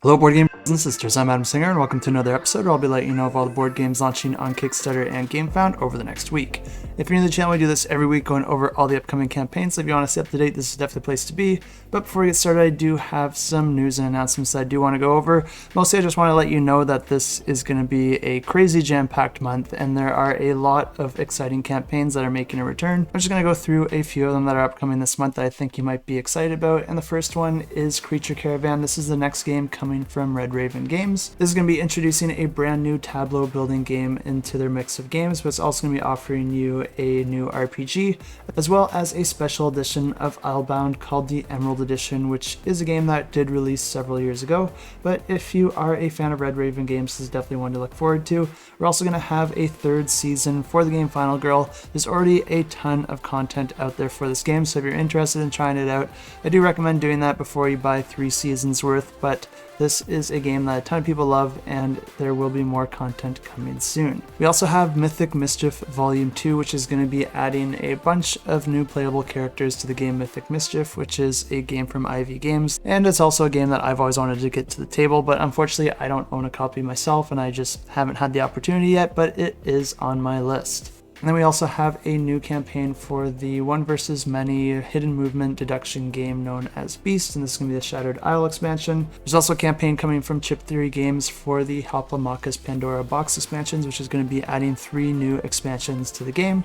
Hello board game brothers and sisters, I'm Adam Singer and welcome to another episode where I'll be letting you know of all the board games launching on Kickstarter and GameFound over the next week. If you're new to the channel, we do this every week going over all the upcoming campaigns, so if you want to stay up to date, this is definitely the place to be. But before we get started, I do have some news and announcements that I do want to go over. Mostly I just want to let you know that this is going to be a crazy jam-packed month and there are a lot of exciting campaigns that are making a return. I'm just going to go through a few of them that are upcoming this month that I think you might be excited about, and the first one is Creature Caravan. This is the next game coming from Red Raven Games. This is going to be introducing a brand new tableau building game into their mix of games, but it's also going to be offering you a new RPG, as well as a special edition of Islebound called the Emerald Edition, which is a game that did release several years ago, but if you are a fan of Red Raven Games, this is definitely one to look forward to. We're also going to have a third season for the game Final Girl. There's already a ton of content out there for this game, so if you're interested in trying it out, I do recommend doing that before you buy 3 seasons worth, but this is a game that a ton of people love, and there will be more content coming soon. We also have Mythic Mischief Volume 2, which is going to be adding a bunch of new playable characters to the game Mythic Mischief, which is a game from Ivy Games, and it's also a game that I've always wanted to get to the table, but unfortunately I don't own a copy myself, and I just haven't had the opportunity yet, but it is on my list. And then we also have a new campaign for the One versus Many hidden movement deduction game known as Beast, and this is going to be the Shattered Isle expansion. There's also a campaign coming from Chip Theory Games for the Hoplomachus Pandora box expansions, which is going to be adding 3 new expansions to the game.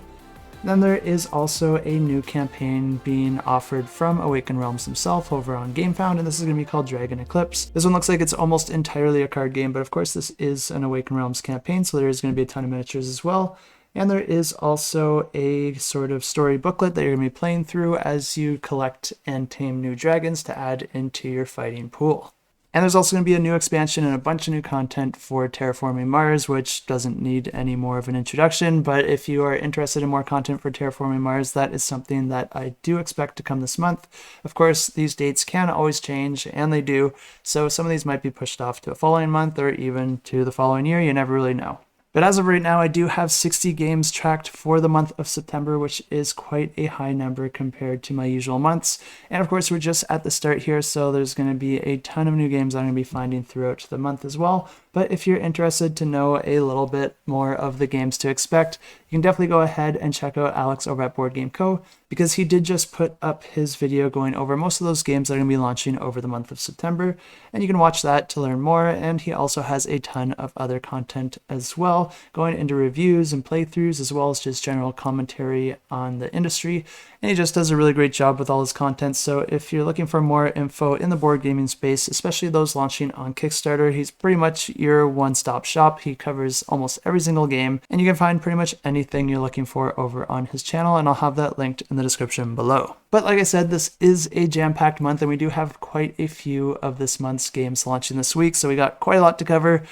Then there is also a new campaign being offered from Awaken Realms himself over on GameFound, and this is going to be called Dragon Eclipse. This one looks like it's almost entirely a card game, but of course this is an Awaken Realms campaign, so there is going to be a ton of miniatures as well. And there is also a sort of story booklet that you're going to be playing through as you collect and tame new dragons to add into your fighting pool. And there's also going to be a new expansion and a bunch of new content for Terraforming Mars, which doesn't need any more of an introduction, but if you are interested in more content for Terraforming Mars, that is something that I do expect to come this month. Of course, these dates can always change, and they do, so some of these might be pushed off to a following month or even to the following year, you never really know. But as of right now, I do have 60 games tracked for the month of September, which is quite a high number compared to my usual months. And of course, we're just at the start here, so there's going to be a ton of new games I'm going to be finding throughout the month as well. But if you're interested to know a little bit more of the games to expect, you can definitely go ahead and check out Alex over at Board Game Co., because he did just put up his video going over most of those games that are going to be launching over the month of September, and you can watch that to learn more. And he also has a ton of other content as well, going into reviews and playthroughs, as well as just general commentary on the industry, and he just does a really great job with all his content. So if you're looking for more info in the board gaming space, especially those launching on Kickstarter, he's pretty much your one-stop shop. He covers almost every single game, and you can find pretty much anything you're looking for over on his channel, and I'll have that linked in the description below. But like I said, this is a jam-packed month, and we do have quite a few of this month's games launching this week, so we got quite a lot to cover.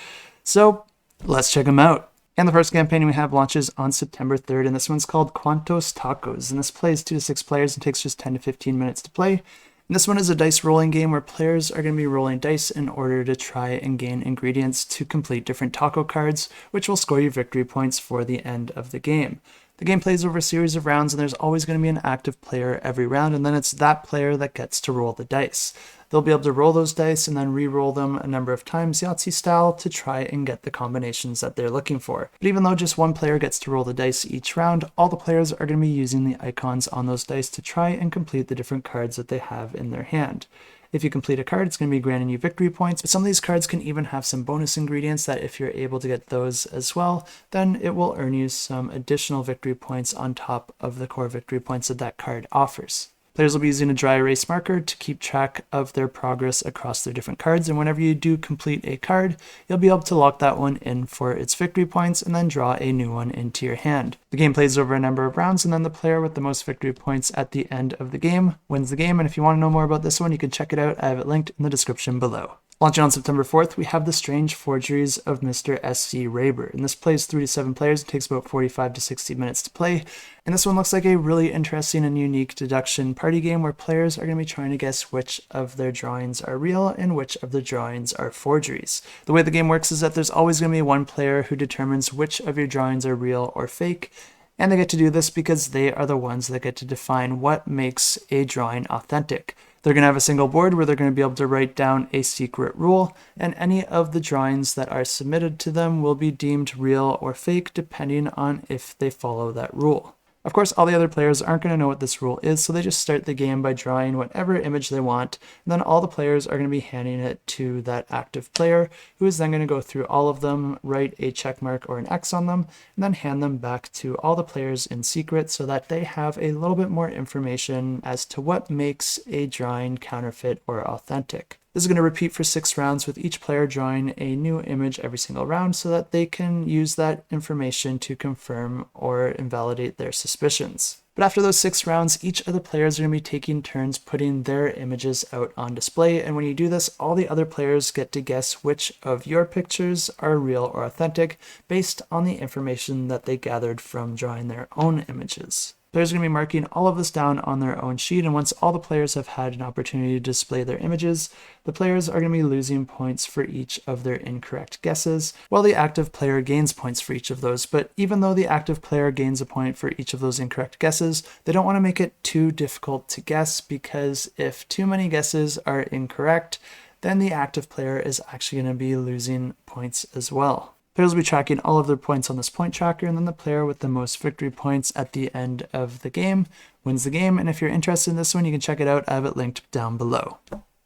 So let's check them out. And the first campaign we have launches on September 3rd, and this one's called Cuántos Tacos, and this plays 2 to 6 players and takes just 10 to 15 minutes to play. And this one is a dice rolling game where players are going to be rolling dice in order to try and gain ingredients to complete different taco cards, which will score you victory points for the end of the game. The game plays over a series of rounds, and there's always going to be an active player every round, and then it's that player that gets to roll the dice. They'll be able to roll those dice and then re-roll them a number of times Yahtzee style to try and get the combinations that they're looking for. But even though just one player gets to roll the dice each round, all the players are going to be using the icons on those dice to try and complete the different cards that they have in their hand. If you complete a card, it's going to be granting you victory points, but some of these cards can even have some bonus ingredients that if you're able to get those as well, then it will earn you some additional victory points on top of the core victory points that that card offers. Players will be using a dry erase marker to keep track of their progress across their different cards, and whenever you do complete a card, you'll be able to lock that one in for its victory points and then draw a new one into your hand. The game plays over a number of rounds, and then the player with the most victory points at the end of the game wins the game, and if you want to know more about this one, you can check it out. I have it linked in the description below. Launching on September 4th, we have the Strange Forgeries of Mr. S.C.Rheber, and this plays 3 to 7 players and takes about 45 to 60 minutes to play. And this one looks like a really interesting and unique deduction party game where players are going to be trying to guess which of their drawings are real and which of the drawings are forgeries. The way the game works is that there's always going to be one player who determines which of your drawings are real or fake, and they get to do this because they are the ones that get to define what makes a drawing authentic. They're going to have a single board where they're going to be able to write down a secret rule, and any of the drawings that are submitted to them will be deemed real or fake depending on if they follow that rule. Of course, all the other players aren't going to know what this rule is, so they just start the game by drawing whatever image they want, and then all the players are going to be handing it to that active player, who is then going to go through all of them, write a check mark or an X on them, and then hand them back to all the players in secret so that they have a little bit more information as to what makes a drawing counterfeit or authentic. This is going to repeat for 6 rounds with each player drawing a new image every single round so that they can use that information to confirm or invalidate their suspicions. But after those 6 rounds, each of the players are going to be taking turns putting their images out on display, and when you do this, all the other players get to guess which of your pictures are real or authentic based on the information that they gathered from drawing their own images. Players are going to be marking all of this down on their own sheet, and once all the players have had an opportunity to display their images, the players are going to be losing points for each of their incorrect guesses, while the active player gains points for each of those. But even though the active player gains a point for each of those incorrect guesses, they don't want to make it too difficult to guess, because if too many guesses are incorrect, then the active player is actually going to be losing points as well. Players will be tracking all of their points on this point tracker, and then the player with the most victory points at the end of the game wins the game. And if you're interested in this one, you can check it out. I have it linked down below.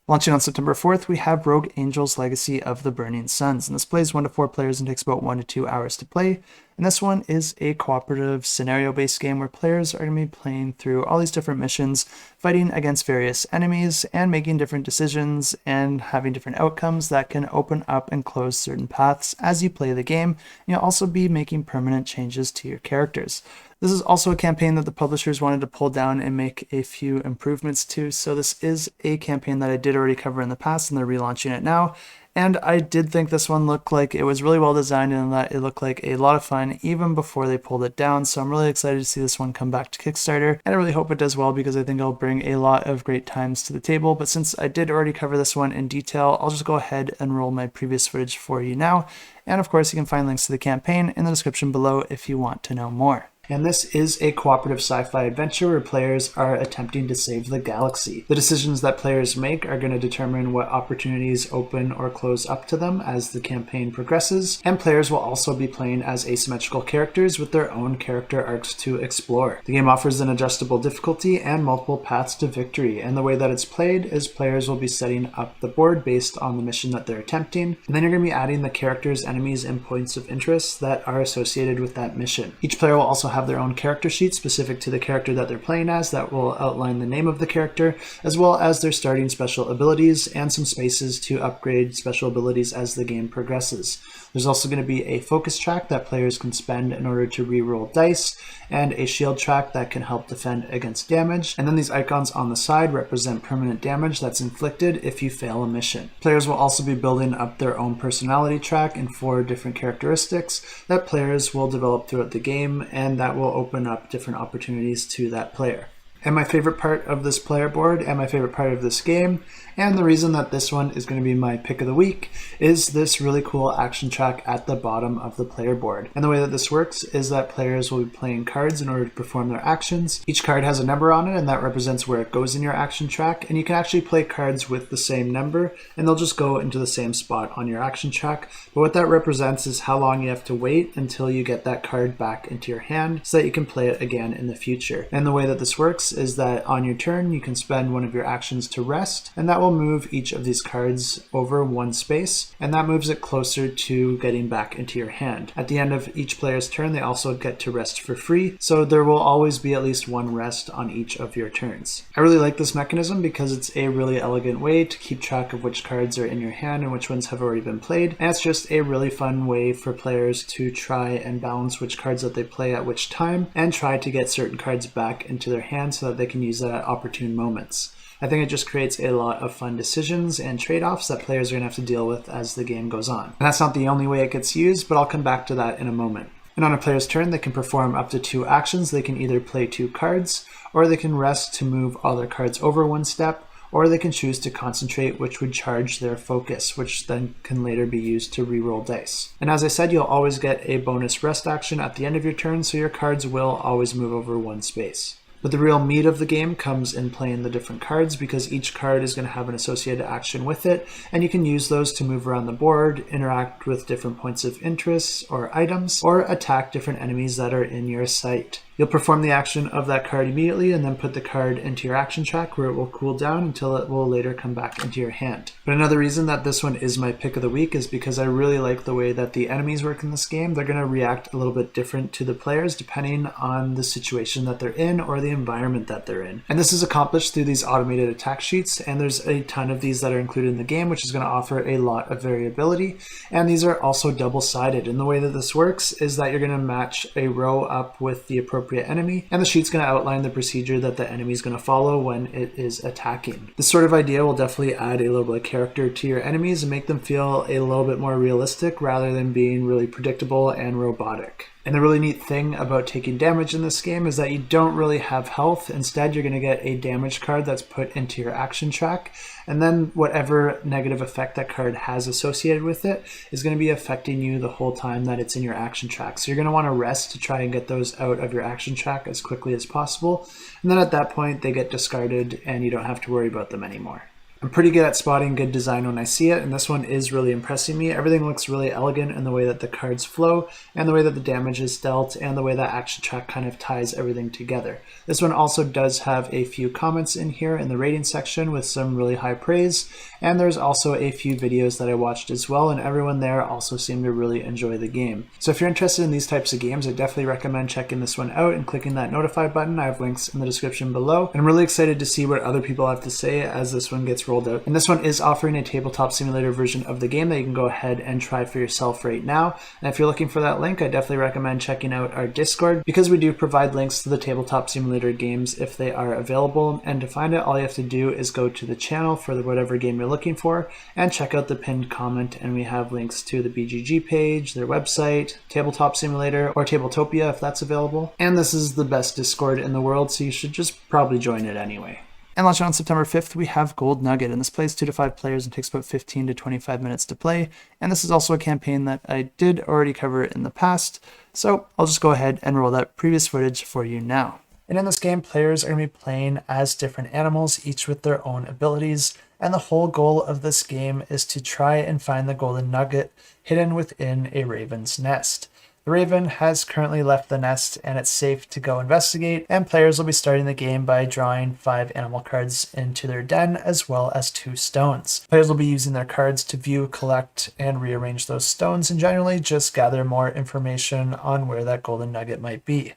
Launching on September 4th, we have Rogue Angel's Legacy of the Burning Suns, and this plays 1 to 4 players and takes about 1 to 2 hours to play. And this one is a cooperative scenario-based game where players are going to be playing through all these different missions, fighting against various enemies and making different decisions and having different outcomes that can open up and close certain paths as you play the game. And you'll also be making permanent changes to your characters. This is also a campaign that the publishers wanted to pull down and make a few improvements to, so this is a campaign that I did already cover in the past and they're relaunching it now. And I did think this one looked like it was really well designed and that it looked like a lot of fun even before they pulled it down. So I'm really excited to see this one come back to Kickstarter. And I really hope it does well because I think it'll bring a lot of great times to the table. But since I did already cover this one in detail, I'll just go ahead and roll my previous footage for you now. And of course, you can find links to the campaign in the description below if you want to know more. And this is a cooperative sci-fi adventure where players are attempting to save the galaxy. The decisions that players make are going to determine what opportunities open or close up to them as the campaign progresses, and players will also be playing as asymmetrical characters with their own character arcs to explore. The game offers an adjustable difficulty and multiple paths to victory, and the way that it's played is players will be setting up the board based on the mission that they're attempting, and then you're going to be adding the characters, enemies, and points of interest that are associated with that mission. Each player will also have their own character sheet specific to the character that they're playing as that will outline the name of the character, as well as their starting special abilities and some spaces to upgrade special abilities as the game progresses. There's also going to be a focus track that players can spend in order to re-roll dice, and a shield track that can help defend against damage. And then these icons on the side represent permanent damage that's inflicted if you fail a mission. Players will also be building up their own personality track in 4 different characteristics that players will develop throughout the game, and that will open up different opportunities to that player. And my favorite part of this player board and my favorite part of this game, and the reason that this one is going to be my pick of the week, is this really cool action track at the bottom of the player board. And the way that this works is that players will be playing cards in order to perform their actions. Each card has a number on it, and that represents where it goes in your action track, and you can actually play cards with the same number, and they'll just go into the same spot on your action track. But what that represents is how long you have to wait until you get that card back into your hand so that you can play it again in the future. And the way that this works is that on your turn, you can spend one of your actions to rest, and that will move each of these cards over 1 space, and that moves it closer to getting back into your hand. At the end of each player's turn, they also get to rest for free, so there will always be at least 1 rest on each of your turns. I really like this mechanism because it's a really elegant way to keep track of which cards are in your hand and which ones have already been played, and it's just a really fun way for players to try and balance which cards that they play at which time, and try to get certain cards back into their hand so that they can use that at opportune moments. I think it just creates a lot of fun decisions and trade-offs that players are going to have to deal with as the game goes on. And that's not the only way it gets used, but I'll come back to that in a moment. And on a player's turn, they can perform up to 2 actions. They can either play 2 cards, or they can rest to move all their cards over 1 step, or they can choose to concentrate, which would charge their focus, which then can later be used to re-roll dice. And as I said, you'll always get a bonus rest action at the end of your turn, so your cards will always move over 1 space. But the real meat of the game comes in playing the different cards, because each card is going to have an associated action with it, and you can use those to move around the board, interact with different points of interest or items, or attack different enemies that are in your sight. You'll perform the action of that card immediately and then put the card into your action track, where it will cool down until it will later come back into your hand. But another reason that this one is my pick of the week is because I really like the way that the enemies work in this game. They're going to react a little bit different to the players depending on the situation that they're in or the environment that they're in. And this is accomplished through these automated attack sheets, and there's a ton of these that are included in the game, which is going to offer a lot of variability. And these are also double-sided. And the way that this works is that you're going to match a row up with the appropriate enemy, and the sheet's going to outline the procedure that the enemy is going to follow when it is attacking. This sort of idea will definitely add a little bit of character to your enemies and make them feel a little bit more realistic rather than being really predictable and robotic. And the really neat thing about taking damage in this game is that you don't really have health. Instead, you're going to get a damage card that's put into your action track, and then whatever negative effect that card has associated with it is going to be affecting you the whole time that it's in your action track. So you're going to want to rest to try and get those out of your action track as quickly as possible, and then at that point they get discarded and you don't have to worry about them anymore. I'm pretty good at spotting good design when I see it, and this one is really impressing me. Everything looks really elegant in the way that the cards flow, and the way that the damage is dealt, and the way that action track kind of ties everything together. This one also does have a few comments in here in the rating section with some really high praise, and there's also a few videos that I watched as well, and everyone there also seemed to really enjoy the game. So if you're interested in these types of games, I definitely recommend checking this one out and clicking that notify button. I have links in the description below, and I'm really excited to see what other people have to say as this one gets rolled out. And this one is offering a tabletop simulator version of the game that you can go ahead and try for yourself right now. And if you're looking for that link, I definitely recommend checking out our Discord, because we do provide links to the tabletop simulator games if they are available. And to find it, all you have to do is go to the channel for whatever game you're looking for and check out the pinned comment, and we have links to the BGG page, their website, Tabletop Simulator, or Tabletopia if that's available. And this is the best Discord in the world, so you should just probably join it anyway. And launching on September 5th, we have Gold Nugget, and this plays 2 to 5 players and takes about 15 to 25 minutes to play. And this is also a campaign that I did already cover in the past, so I'll just go ahead and roll that previous footage for you now. And in this game, players are going to be playing as different animals, each with their own abilities, and the whole goal of this game is to try and find the golden nugget hidden within a raven's nest. The raven has currently left the nest, and it's safe to go investigate, and players will be starting the game by drawing 5 animal cards into their den, as well as 2 stones. Players will be using their cards to view, collect, and rearrange those stones, and generally just gather more information on where that golden nugget might be.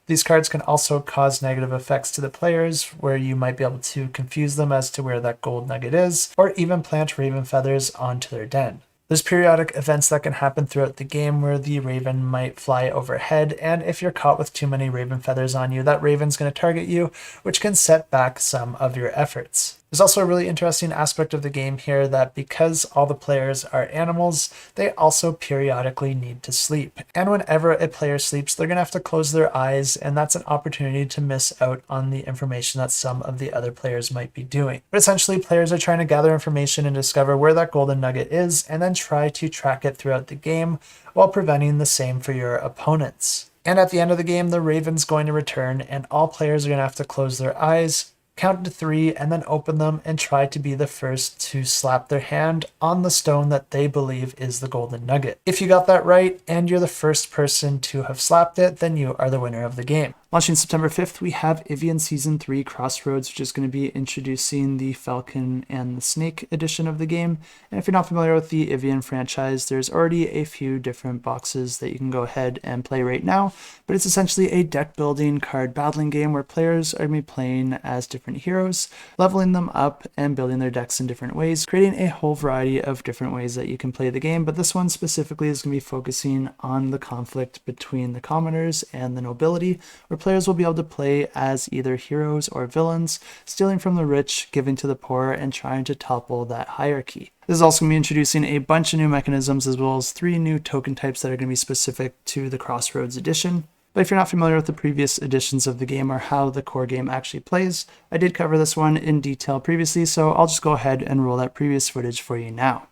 These cards can also cause negative effects to the players, where you might be able to confuse them as to where that gold nugget is, or even plant raven feathers onto their den. There's periodic events that can happen throughout the game where the raven might fly overhead, and if you're caught with too many raven feathers on you, that raven's going to target you, which can set back some of your efforts. There's also a really interesting aspect of the game here that because all the players are animals, they also periodically need to sleep. And whenever a player sleeps, they're going to have to close their eyes, and that's an opportunity to miss out on the information that some of the other players might be doing. But essentially, players are trying to gather information and discover where that golden nugget is, and then try to track it throughout the game while preventing the same for your opponents. And at the end of the game, the raven's going to return, and all players are going to have to close their eyes, count to 3, and then open them and try to be the first to slap their hand on the stone that they believe is the golden nugget. If you got that right and you're the first person to have slapped it, then you are the winner of the game. Launching September 5th, we have Ivion Season 3 Crossroads, which is going to be introducing the Falcon and the Snake edition of the game. And if you're not familiar with the Ivion franchise, there's already a few different boxes that you can go ahead and play right now. But it's essentially a deck building card battling game where players are going to be playing as different heroes, leveling them up and building their decks in different ways, creating a whole variety of different ways that you can play the game. But this one specifically is going to be focusing on the conflict between the commoners and the nobility, where players will be able to play as either heroes or villains, stealing from the rich, giving to the poor, and trying to topple that hierarchy. This is also going to be introducing a bunch of new mechanisms, as well as 3 new token types that are going to be specific to the Crossroads edition. But if you're not familiar with the previous editions of the game or how the core game actually plays, I did cover this one in detail previously, so I'll just go ahead and roll that previous footage for you now.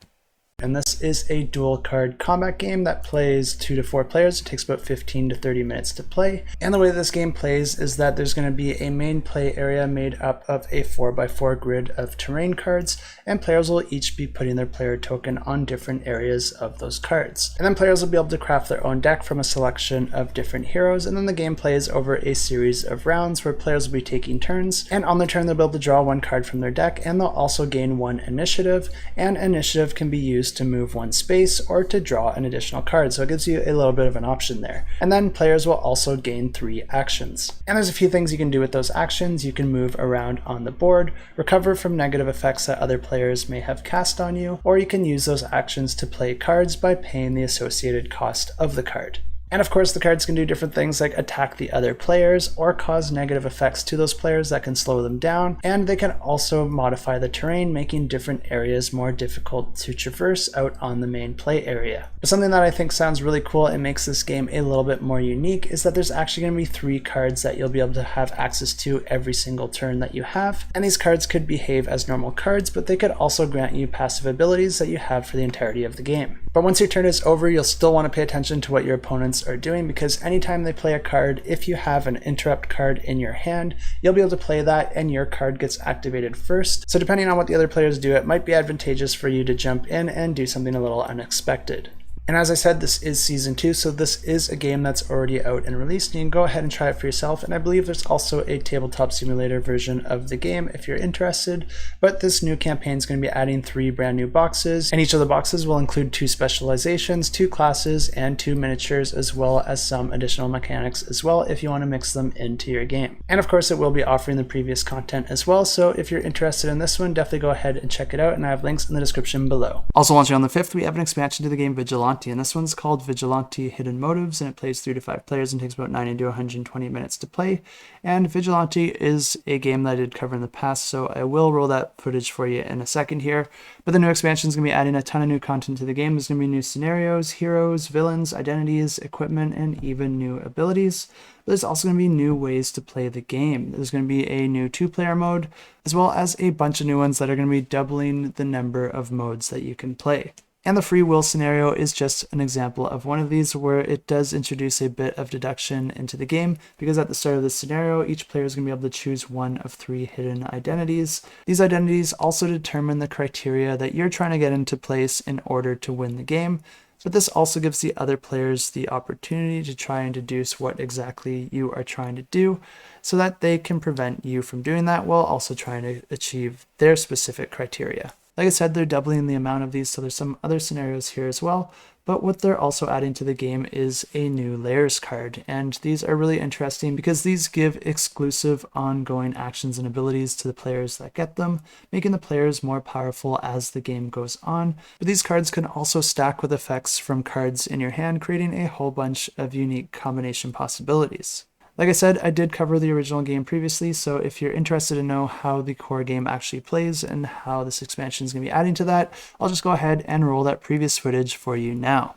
And this is a dual card combat game that plays 2 to 4 players. It takes about 15 to 30 minutes to play. And the way this game plays is that there's going to be a main play area made up of a 4x4 grid of terrain cards, and players will each be putting their player token on different areas of those cards. And then players will be able to craft their own deck from a selection of different heroes, and then the game plays over a series of rounds where players will be taking turns, and on their turn they'll be able to draw one card from their deck, and they'll also gain one initiative, and initiative can be used to move one space or to draw an additional card, so it gives you a little bit of an option there. And then players will also gain 3 actions. And there's a few things you can do with those actions. You can move around on the board, recover from negative effects that other players may have cast on you, or you can use those actions to play cards by paying the associated cost of the card. And of course, the cards can do different things like attack the other players or cause negative effects to those players that can slow them down. And they can also modify the terrain, making different areas more difficult to traverse out on the main play area. But something that I think sounds really cool and makes this game a little bit more unique is that there's actually going to be 3 cards that you'll be able to have access to every single turn that you have. And these cards could behave as normal cards, but they could also grant you passive abilities that you have for the entirety of the game. But once your turn is over, you'll still want to pay attention to what your opponents are doing, because anytime they play a card, if you have an interrupt card in your hand, you'll be able to play that and your card gets activated first. So depending on what the other players do, it might be advantageous for you to jump in and do something a little unexpected. And as I said, this is Season 2, so this is a game that's already out and released, and you can go ahead and try it for yourself. And I believe there's also a tabletop simulator version of the game if you're interested. But this new campaign is going to be adding 3 brand new boxes, and each of the boxes will include 2 specializations, 2 classes, and 2 miniatures, as well as some additional mechanics as well if you want to mix them into your game. And of course, it will be offering the previous content as well, so if you're interested in this one, definitely go ahead and check it out, and I have links in the description below. Also launching on the 5th, we have an expansion to the game Vigilante. And this one's called Vigilante Hidden Motives, and it plays 3 to 5 players and takes about 90 to 120 minutes to play. And Vigilante is a game that I did cover in the past, so I will roll that footage for you in a second here. But the new expansion is going to be adding a ton of new content to the game. There's going to be new scenarios, heroes, villains, identities, equipment, and even new abilities. But there's also going to be new ways to play the game. There's going to be a new 2-player mode, as well as a bunch of new ones that are going to be doubling the number of modes that you can play. And the free will scenario is just an example of one of these, where it does introduce a bit of deduction into the game, because at the start of the scenario, each player is going to be able to choose one of 3 hidden identities. These identities also determine the criteria that you're trying to get into place in order to win the game. But this also gives the other players the opportunity to try and deduce what exactly you are trying to do, so that they can prevent you from doing that while also trying to achieve their specific criteria. Like I said, they're doubling the amount of these, so there's some other scenarios here as well. But what they're also adding to the game is a new layers card. And these are really interesting because these give exclusive ongoing actions and abilities to the players that get them, making the players more powerful as the game goes on. But these cards can also stack with effects from cards in your hand, creating a whole bunch of unique combination possibilities. Like I said, I did cover the original game previously, so if you're interested to know how the core game actually plays and how this expansion is going to be adding to that, I'll just go ahead and roll that previous footage for you now.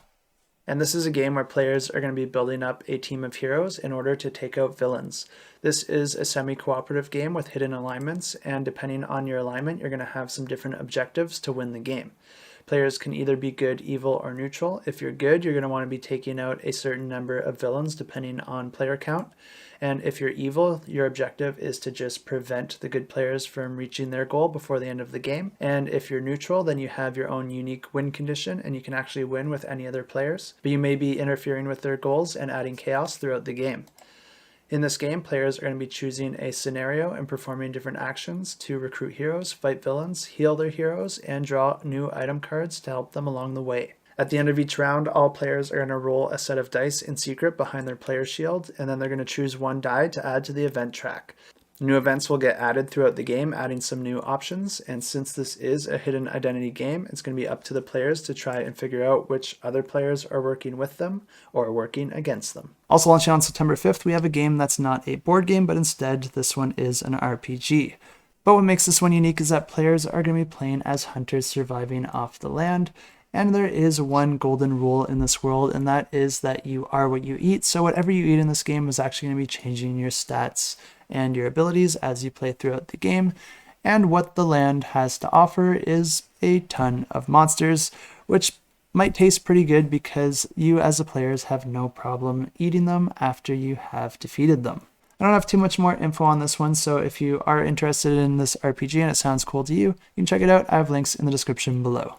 And this is a game where players are going to be building up a team of heroes in order to take out villains. This is a semi-cooperative game with hidden alignments, and depending on your alignment, you're going to have some different objectives to win the game. Players can either be good, evil, or neutral. If you're good, you're going to want to be taking out a certain number of villains depending on player count. And if you're evil, your objective is to just prevent the good players from reaching their goal before the end of the game. And if you're neutral, then you have your own unique win condition, and you can actually win with any other players. But you may be interfering with their goals and adding chaos throughout the game. In this game, players are going to be choosing a scenario and performing different actions to recruit heroes, fight villains, heal their heroes, and draw new item cards to help them along the way. At the end of each round, all players are going to roll a set of dice in secret behind their player shield, and then they're going to choose one die to add to the event track. New events will get added throughout the game, adding some new options, and since this is a hidden identity game, it's going to be up to the players to try and figure out which other players are working with them or working against them. Also launching on September 5th, we have a game that's not a board game, but instead this one is an RPG. But what makes this one unique is that players are going to be playing as hunters surviving off the land. And there is one golden rule in this world, and that is that you are what you eat. So whatever you eat in this game is actually going to be changing your stats and your abilities as you play throughout the game. And what the land has to offer is a ton of monsters, which might taste pretty good because you as the players have no problem eating them after you have defeated them. I don't have too much more info on this one, so if you are interested in this RPG and it sounds cool to you can check it out. I have links in the description below.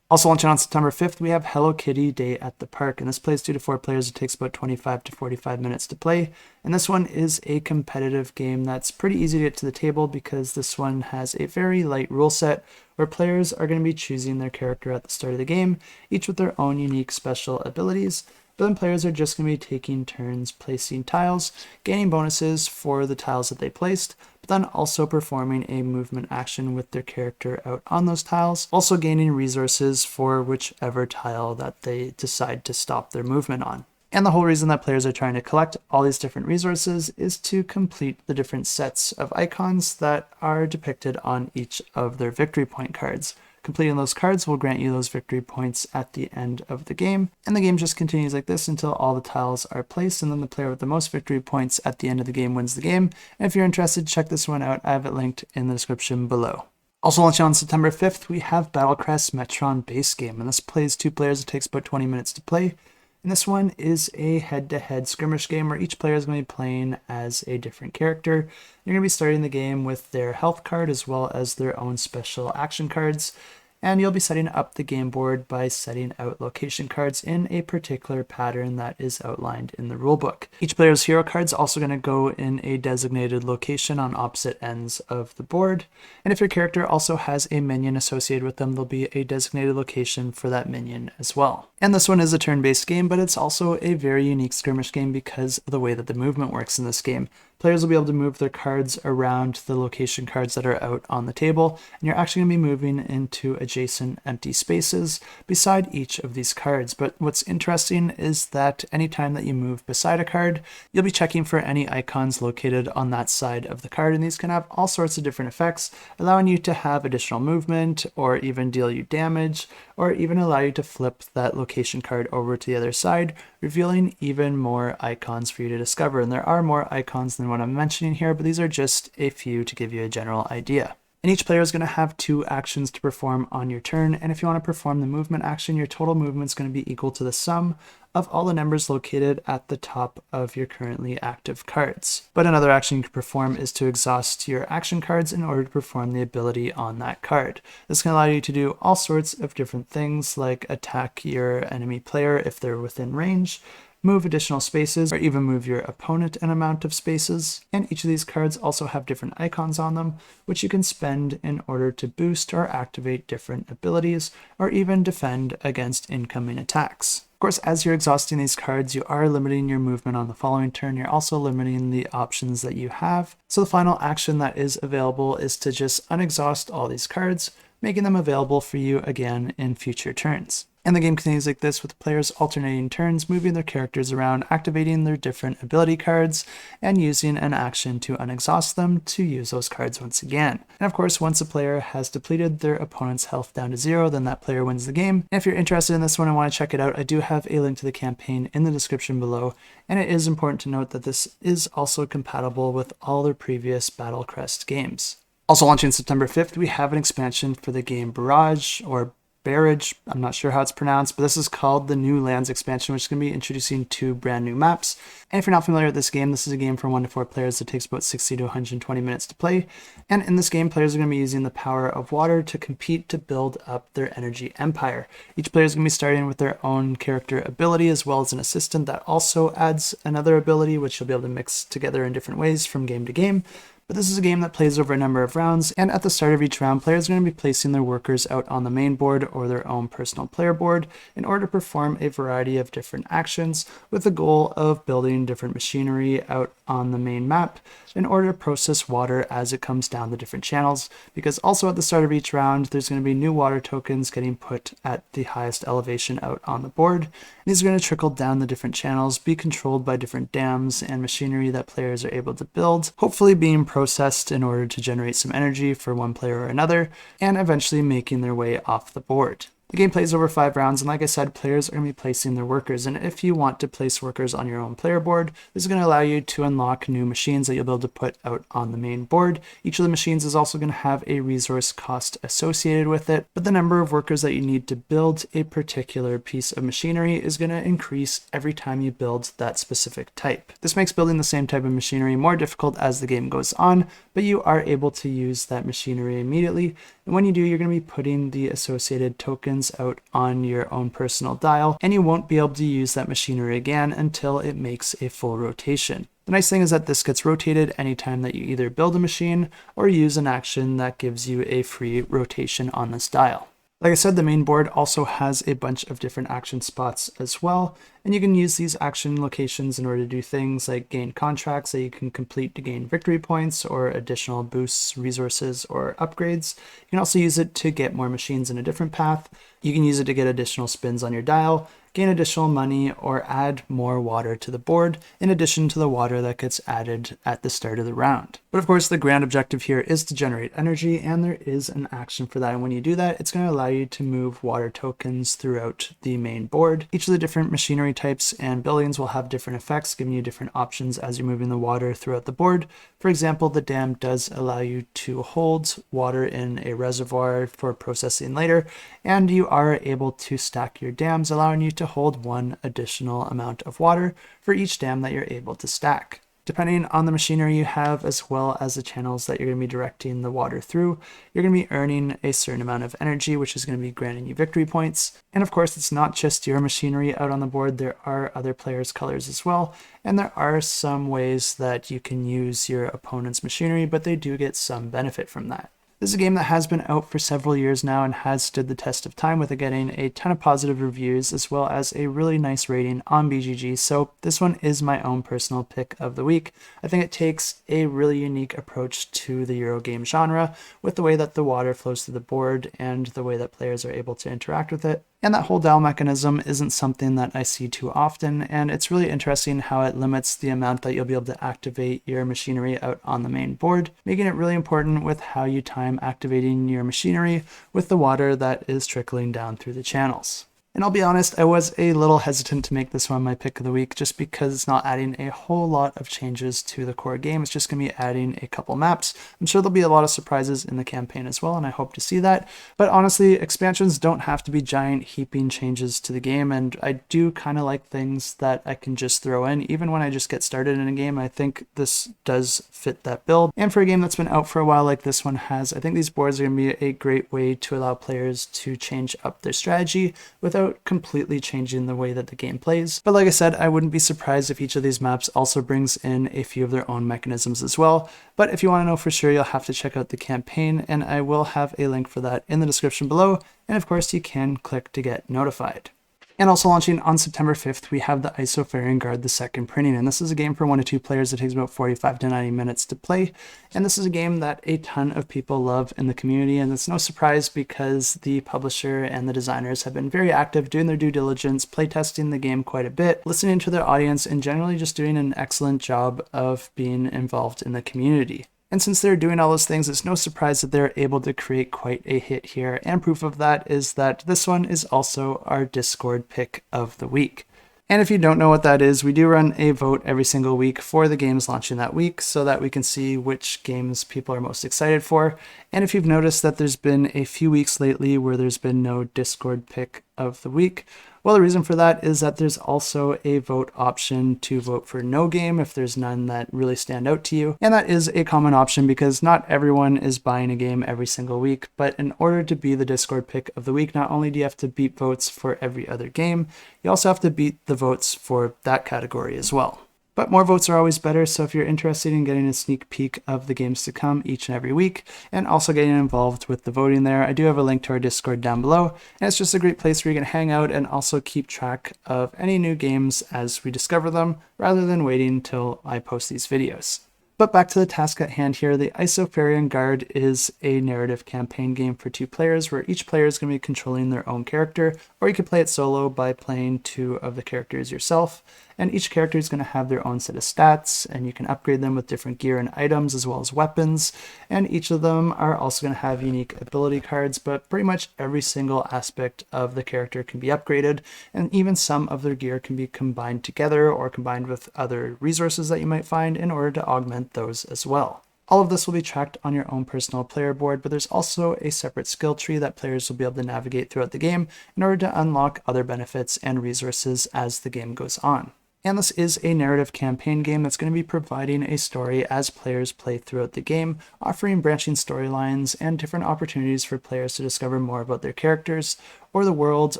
Also launching on September 5th, we have Hello Kitty Day at the Park, and this plays 2 to 4 players. It takes about 25 to 45 minutes to play, and this one is a competitive game that's pretty easy to get to the table because this one has a very light rule set where players are going to be choosing their character at the start of the game, each with their own unique special abilities. But then players are just going to be taking turns placing tiles, gaining bonuses for the tiles that they placed, but then also performing a movement action with their character out on those tiles, also gaining resources for whichever tile that they decide to stop their movement on. And the whole reason that players are trying to collect all these different resources is to complete the different sets of icons that are depicted on each of their victory point cards. Completing those cards will grant you those victory points at the end of the game, and the game just continues like this until all the tiles are placed, and then the player with the most victory points at the end of the game wins the game. And if you're interested, check this one out. I have it linked in the description below. Also launching on September 5th, we have Battlecrest Metronn base game, and this plays 2 players. It takes about 20 minutes to play. And this one is a head-to-head skirmish game where each player is going to be playing as a different character. You're going to be starting the game with their health card as well as their own special action cards. And you'll be setting up the game board by setting out location cards in a particular pattern that is outlined in the rulebook. Each player's hero card is also going to go in a designated location on opposite ends of the board. And if your character also has a minion associated with them, there'll be a designated location for that minion as well. And this one is a turn-based game, but it's also a very unique skirmish game because of the way that the movement works in this game. Players will be able to move their cards around the location cards that are out on the table, and you're actually going to be moving into adjacent empty spaces beside each of these cards. But what's interesting is that anytime that you move beside a card, you'll be checking for any icons located on that side of the card, and these can have all sorts of different effects, allowing you to have additional movement, or even deal you damage, or even allow you to flip that location card over to the other side, revealing even more icons for you to discover. And there are more icons than what I'm mentioning here, but these are just a few to give you a general idea. And each player is going to have 2 actions to perform on your turn, and if you want to perform the movement action, your total movement is going to be equal to the sum of all the numbers located at the top of your currently active cards. But another action you can perform is to exhaust your action cards in order to perform the ability on that card. This can allow you to do all sorts of different things like attack your enemy player if they're within range, move additional spaces, or even move your opponent an amount of spaces. And each of these cards also have different icons on them, which you can spend in order to boost or activate different abilities, or even defend against incoming attacks. Of course, as you're exhausting these cards, you are limiting your movement on the following turn. You're also limiting the options that you have. So the final action that is available is to just unexhaust all these cards, making them available for you again in future turns. And the game continues like this, with players alternating turns, moving their characters around, activating their different ability cards, and using an action to unexhaust them to use those cards once again. And of course, once a player has depleted their opponent's health down to 0, then that player wins the game. And if you're interested in this one and want to check it out, I do have a link to the campaign in the description below. And it is important to note that this is also compatible with all their previous Battlecrest games. Also launching September 5th, we have an expansion for the game Barrage, or Barrage, I'm not sure how it's pronounced, but this is called the New Lands expansion, which is going to be introducing 2 brand new maps. And if you're not familiar with this game, this is a game for 1 to 4 players that takes about 60 to 120 minutes to play. And in this game, players are going to be using the power of water to compete to build up their energy empire. Each player is going to be starting with their own character ability, as well as an assistant that also adds another ability, which you'll be able to mix together in different ways from game to game. But this is a game that plays over a number of rounds, and at the start of each round, players are going to be placing their workers out on the main board or their own personal player board in order to perform a variety of different actions with the goal of building different machinery out on the main map in order to process water as it comes down the different channels, because also at the start of each round, there's going to be new water tokens getting put at the highest elevation out on the board. These are going to trickle down the different channels, be controlled by different dams and machinery that players are able to build, hopefully being processed in order to generate some energy for one player or another, and eventually making their way off the board. The game plays over 5 rounds, and like I said, players are going to be placing their workers, and if you want to place workers on your own player board, this is going to allow you to unlock new machines that you'll be able to put out on the main board. Each of the machines is also going to have a resource cost associated with it, but the number of workers that you need to build a particular piece of machinery is going to increase every time you build that specific type. This makes building the same type of machinery more difficult as the game goes on, but you are able to use that machinery immediately, and when you do, you're going to be putting the associated tokens out on your own personal dial, and you won't be able to use that machinery again until it makes a full rotation. The nice thing is that this gets rotated anytime that you either build a machine or use an action that gives you a free rotation on this dial. Like I said, the main board also has a bunch of different action spots as well, and you can use these action locations in order to do things like gain contracts that you can complete to gain victory points or additional boosts, resources, or upgrades. You can also use it to get more machines in a different path. You can use it to get additional spins on your dial, gain additional money, or add more water to the board, in addition to the water that gets added at the start of the round. But of course, the grand objective here is to generate energy, and there is an action for that. And when you do that, it's going to allow you to move water tokens throughout the main board. Each of the different machinery types and buildings will have different effects, giving you different options as you're moving the water throughout the board. For example, the dam does allow you to hold water in a reservoir for processing later, and you are able to stack your dams, allowing you to hold one additional amount of water for each dam that you're able to stack. Depending on the machinery you have, as well as the channels that you're going to be directing the water through, you're going to be earning a certain amount of energy, which is going to be granting you victory points. And of course, it's not just your machinery out on the board, there are other players' colors as well, and there are some ways that you can use your opponent's machinery, but they do get some benefit from that. This is a game that has been out for several years now and has stood the test of time, with it getting a ton of positive reviews as well as a really nice rating on BGG, so this one is my own personal pick of the week. I think it takes a really unique approach to the Eurogame genre with the way that the water flows through the board and the way that players are able to interact with it. And that whole dial mechanism isn't something that I see too often, and it's really interesting how it limits the amount that you'll be able to activate your machinery out on the main board, making it really important with how you time activating your machinery with the water that is trickling down through the channels. And I'll be honest, I was a little hesitant to make this one my pick of the week just because it's not adding a whole lot of changes to the core game. It's just going to be adding a couple maps. I'm sure there'll be a lot of surprises in the campaign as well, and I hope to see that. But honestly, expansions don't have to be giant heaping changes to the game, and I do kind of like things that I can just throw in. Even when I just get started in a game, I think this does fit that build. And for a game that's been out for a while like this one has, I think these boards are going to be a great way to allow players to change up their strategy without completely changing the way that the game plays. But like I said, I wouldn't be surprised if each of these maps also brings in a few of their own mechanisms as well. But if you want to know for sure, you'll have to check out the campaign, and I will have a link for that in the description below. And of course, you can click to get notified. And also launching on September 5th, we have the Isofarian Guard the Second printing, and this is a game for 1 to 2 players that takes about 45 to 90 minutes to play. And this is a game that a ton of people love in the community, and it's no surprise because the publisher and the designers have been very active doing their due diligence, playtesting the game quite a bit, listening to their audience, and generally just doing an excellent job of being involved in the community. And since they're doing all those things, it's no surprise that they're able to create quite a hit here. And proof of that is that this one is also our Discord pick of the week. And if you don't know what that is, we do run a vote every single week for the games launching that week so that we can see which games people are most excited for. And if you've noticed that there's been a few weeks lately where there's been no Discord pick of the week, well, the reason for that is that there's also a vote option to vote for no game if there's none that really stand out to you. And that is a common option because not everyone is buying a game every single week, but in order to be the Discord pick of the week, not only do you have to beat votes for every other game, you also have to beat the votes for that category as well. But more votes are always better, so if you're interested in getting a sneak peek of the games to come each and every week, and also getting involved with the voting there, I do have a link to our Discord down below, and it's just a great place where you can hang out and also keep track of any new games as we discover them, rather than waiting until I post these videos. But back to the task at hand here, the Isofarian Guard is a narrative campaign game for 2 players where each player is going to be controlling their own character, or you can play it solo by playing 2 of the characters yourself. and each character is going to have their own set of stats, and you can upgrade them with different gear and items as well as weapons, and each of them are also going to have unique ability cards, but pretty much every single aspect of the character can be upgraded, and even some of their gear can be combined together or combined with other resources that you might find in order to augment those as well. All of this will be tracked on your own personal player board, but there's also a separate skill tree that players will be able to navigate throughout the game in order to unlock other benefits and resources as the game goes on. And this is a narrative campaign game that's going to be providing a story as players play throughout the game, offering branching storylines and different opportunities for players to discover more about their characters or the world,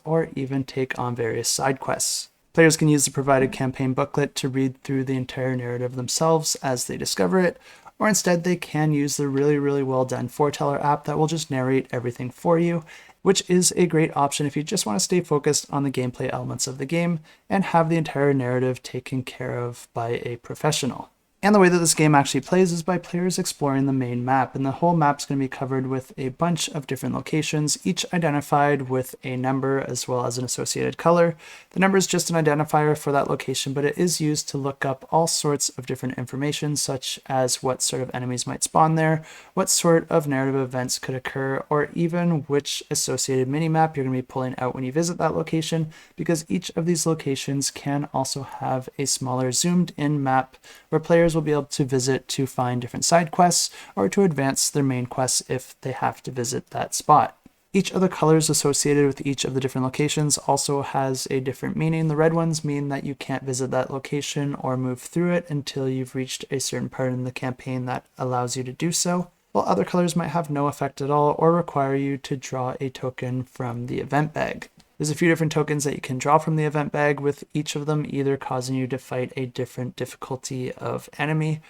or even take on various side quests. Players can use the provided campaign booklet to read through the entire narrative themselves as they discover it, or instead they can use the really well done Foreteller app that will just narrate everything for you, which is a great option if you just want to stay focused on the gameplay elements of the game and have the entire narrative taken care of by a professional. And the way that this game actually plays is by players exploring the main map, and the whole map's going to be covered with a bunch of different locations, each identified with a number as well as an associated color. The number is just an identifier for that location, but it is used to look up all sorts of different information, such as what sort of enemies might spawn there, what sort of narrative events could occur, or even which associated minimap you're going to be pulling out when you visit that location, because each of these locations can also have a smaller zoomed in map where players will be able to visit to find different side quests or to advance their main quests if they have to visit that spot. Each of the colors associated with each of the different locations also has a different meaning. The red ones mean that you can't visit that location or move through it until you've reached a certain part in the campaign that allows you to do so, while other colors might have no effect at all or require you to draw a token from the event bag. There's a few different tokens that you can draw from the event bag, with each of them either causing you to fight a different difficulty of enemy,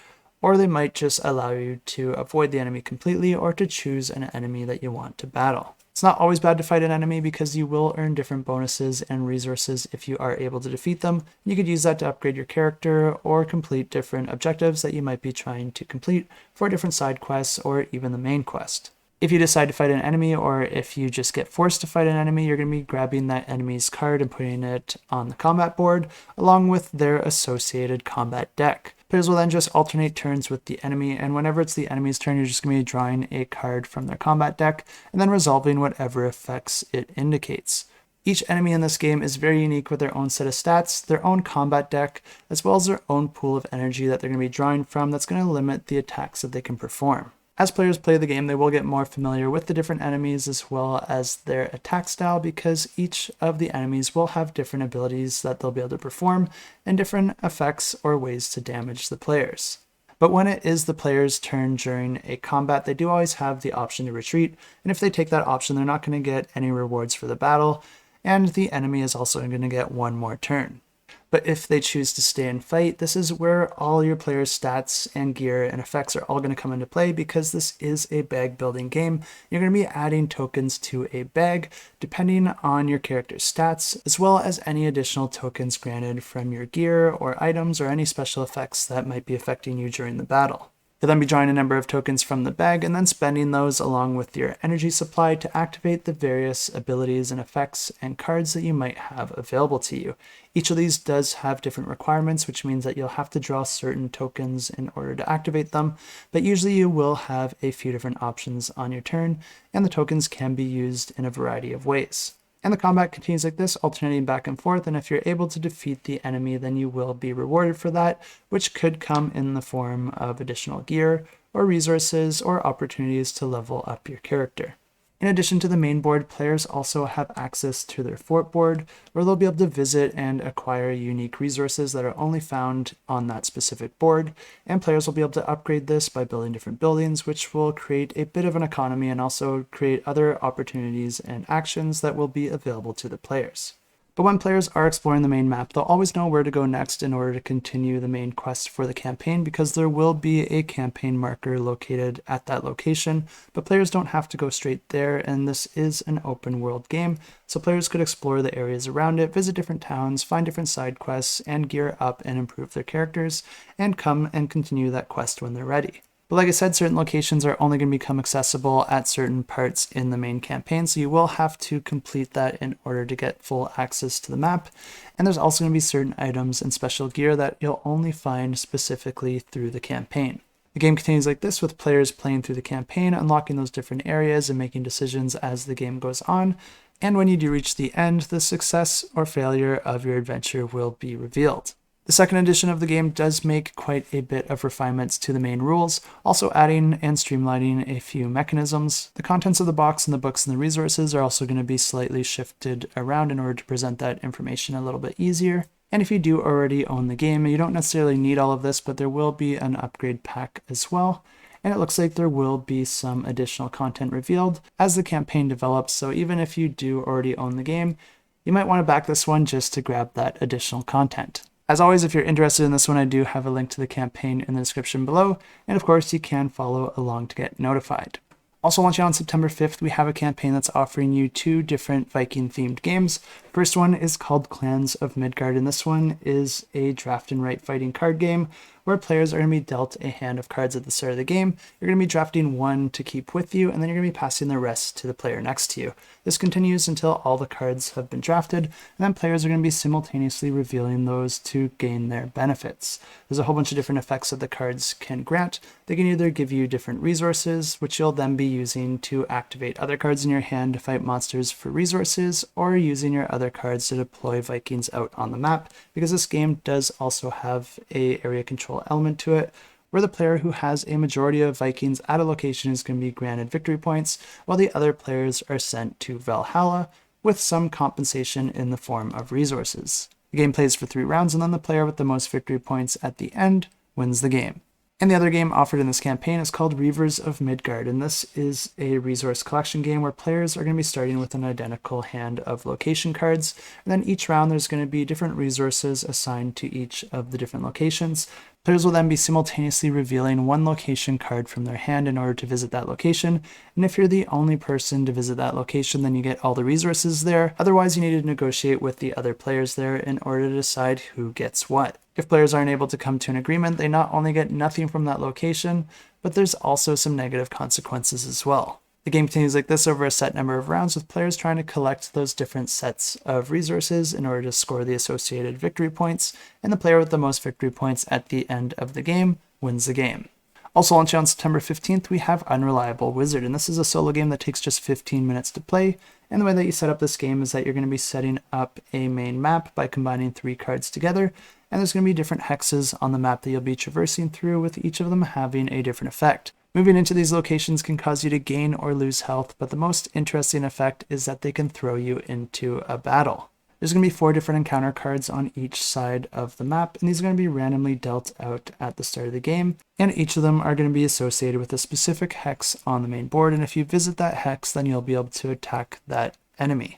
or they might just allow you to avoid the enemy completely or to choose an enemy that you want to battle. It's not always bad to fight an enemy because you will earn different bonuses and resources if you are able to defeat them. You could use that to upgrade your character or complete different objectives that you might be trying to complete for different side quests or even the main quest. If you decide to fight an enemy, or if you just get forced to fight an enemy, you're going to be grabbing that enemy's card and putting it on the combat board, along with their associated combat deck. Players will then just alternate turns with the enemy, and whenever it's the enemy's turn, you're just going to be drawing a card from their combat deck, and then resolving whatever effects it indicates. Each enemy in this game is very unique with their own set of stats, their own combat deck, as well as their own pool of energy that they're going to be drawing from that's going to limit the attacks that they can perform. As players play the game, they will get more familiar with the different enemies as well as their attack style, because each of the enemies will have different abilities that they'll be able to perform and different effects or ways to damage the players. But when it is the player's turn during a combat, they do always have the option to retreat, and if they take that option, they're not going to get any rewards for the battle, and the enemy is also going to get one more turn. But if they choose to stay and fight, this is where all your players' stats and gear and effects are all going to come into play, because this is a bag building game. You're going to be adding tokens to a bag depending on your character's stats, as well as any additional tokens granted from your gear or items or any special effects that might be affecting you during the battle. You'll then be drawing a number of tokens from the bag and then spending those along with your energy supply to activate the various abilities and effects and cards that you might have available to you. Each of these does have different requirements, which means that you'll have to draw certain tokens in order to activate them, but usually you will have a few different options on your turn, and the tokens can be used in a variety of ways. And the combat continues like this, alternating back and forth, and if you're able to defeat the enemy, then you will be rewarded for that, which could come in the form of additional gear, or resources, or opportunities to level up your character. In addition to the main board, players also have access to their fort board, where they'll be able to visit and acquire unique resources that are only found on that specific board, and players will be able to upgrade this by building different buildings, which will create a bit of an economy and also create other opportunities and actions that will be available to the players. But when players are exploring the main map, they'll always know where to go next in order to continue the main quest for the campaign, because there will be a campaign marker located at that location, but players don't have to go straight there, and this is an open world game, so players could explore the areas around it, visit different towns, find different side quests, and gear up and improve their characters, and come and continue that quest when they're ready. But like I said, certain locations are only going to become accessible at certain parts in the main campaign, so you will have to complete that in order to get full access to the map. And there's also going to be certain items and special gear that you'll only find specifically through the campaign. The game continues like this, with players playing through the campaign, unlocking those different areas and making decisions as the game goes on. And when you do reach the end, the success or failure of your adventure will be revealed. The second edition of the game does make quite a bit of refinements to the main rules, also adding and streamlining a few mechanisms. The contents of the box and the books and the resources are also going to be slightly shifted around in order to present that information a little bit easier. And if you do already own the game, you don't necessarily need all of this, but there will be an upgrade pack as well. And it looks like there will be some additional content revealed as the campaign develops, so even if you do already own the game, you might want to back this one just to grab that additional content. As always, if you're interested in this one, I do have a link to the campaign in the description below, and of course you can follow along to get notified. Also launching on September 5th, we have a campaign that's offering you 2 different Viking-themed games. First one is called Clans of Midgard, and this one is a draft and write fighting card game where players are going to be dealt a hand of cards at the start of the game. You're going to be drafting one to keep with you, and then you're going to be passing the rest to the player next to you. This continues until all the cards have been drafted, and then players are going to be simultaneously revealing those to gain their benefits. There's a whole bunch of different effects that the cards can grant. They can either give you different resources, which you'll then be using to activate other cards in your hand to fight monsters for resources, or using your other cards to deploy Vikings out on the map, because this game does also have a area control element to it, where the player who has a majority of Vikings at a location is going to be granted victory points, while the other players are sent to Valhalla with some compensation in the form of resources. The game plays for 3 rounds, and then the player with the most victory points at the end wins the game. And the other game offered in this campaign is called Reavers of Midgard, and this is a resource collection game where players are going to be starting with an identical hand of location cards, and then each round there's going to be different resources assigned to each of the different locations. Players will then be simultaneously revealing one location card from their hand in order to visit that location, and if you're the only person to visit that location, then you get all the resources there. Otherwise, you need to negotiate with the other players there in order to decide who gets what. If players aren't able to come to an agreement, they not only get nothing from that location, but there's also some negative consequences as well. The game continues like this over a set number of rounds, with players trying to collect those different sets of resources in order to score the associated victory points, and the player with the most victory points at the end of the game wins the game. Also launching on September 15th, we have Unreliable Wizard, and this is a solo game that takes just 15 minutes to play. And the way that you set up this game is that you're going to be setting up a main map by combining 3 cards together, and there's going to be different hexes on the map that you'll be traversing through, with each of them having a different effect. Moving into these locations can cause you to gain or lose health, but the most interesting effect is that they can throw you into a battle. There's going to be 4 different encounter cards on each side of the map, and these are going to be randomly dealt out at the start of the game, and each of them are going to be associated with a specific hex on the main board, and if you visit that hex, then you'll be able to attack that enemy.